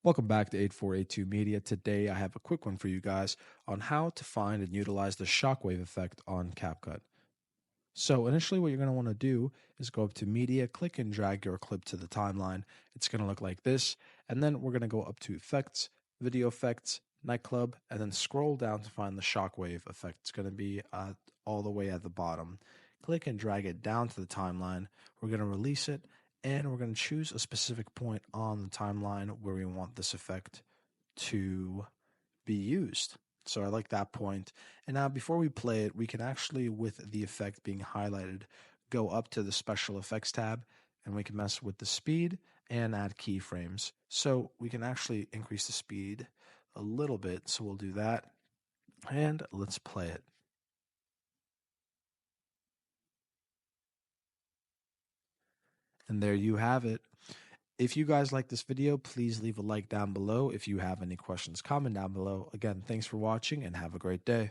Welcome back to 8482 Media. Today I have a quick one for you guys on how to find and utilize the shockwave effect on CapCut. So initially what you're going to want to do is go up to Media, click and drag your clip to the timeline. It's going to look like this. And then we're going to go up to Effects, Video Effects, Nightclub, and then scroll down to find the shockwave effect. It's going to be all the way at the bottom. Click and drag it down to the timeline. We're going to release it. And we're going to choose a specific point on the timeline where we want this effect to be used. So I like that point. And now before we play it, we can actually, with the effect being highlighted, go up to the special effects tab and we can mess with the speed and add keyframes. So we can actually increase the speed a little bit. So we'll do that. And let's play it. And there you have it. If you guys like this video, please leave a like down below. If you have any questions, comment down below. Again, thanks for watching and have a great day.